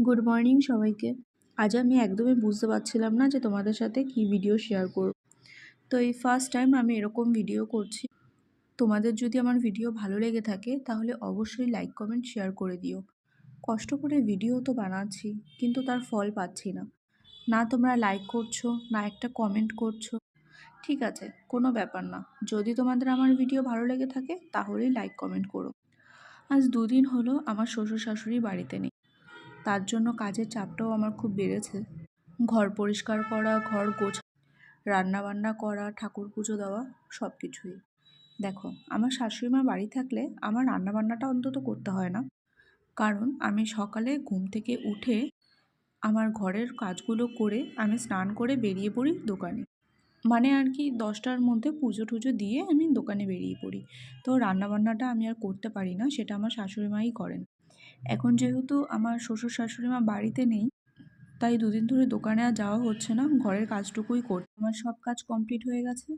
Good morning সবাইকে। আজ আমি একদমই বুঝতে পারছিলাম না যে তোমাদের সাথে কি ভিডিও শেয়ার করব। তো এই ফার্স্ট টাইম আমি এরকম ভিডিও করছি। তোমাদের যদি আমার ভিডিও ভালো লেগে থাকে তাহলে অবশ্যই লাইক কমেন্ট শেয়ার করে দিও। কষ্ট করে ভিডিও তো বানাচ্ছি কিন্তু তার ফল পাচ্ছি না। না তোমরা লাইক করছো, না একটা কমেন্ট করছো। ঠিক আছে, কোনো ব্যাপার না। যদি তোমাদের আমার ভিডিও ভালো লেগে থাকে তাহলেই লাইক কমেন্ট করো। আজ দুদিন হলো আমার শ্বশুর শাশুড়ি বাড়িতে নেই। তার জন্য কাজের চাপটাও আমার খুব বেড়েছে। ঘর পরিষ্কার করা, ঘর গোছা, রান্নাবান্না করা, ঠাকুর পুজো দেওয়া, সব কিছুই। দেখো, আমার শাশুড়ি মা বাড়ি থাকলে আমার রান্নাবান্নাটা অন্তত করতে হয় না। কারণ আমি সকালে ঘুম থেকে উঠে আমার ঘরের কাজগুলো করে আমি স্নান করে বেরিয়ে পড়ি দোকানে। মানে আর কি 10টার মধ্যে পুজো টুজো দিয়ে আমি দোকানে বেরিয়ে পড়ি। তো রান্নাবান্নাটা আমি আর করতে পারি না, সেটা আমার শাশুড়ি মাই করেন। এখন যেহেতু আমার শ্বশুর শাশুড়ি মা বাড়িতে নেই, তাই দুদিন ধরে দোকানে আর যাওয়া হচ্ছে না, ঘরের কাজটুকুই করছি। আমার সব কাজ কমপ্লিট হয়ে গেছে।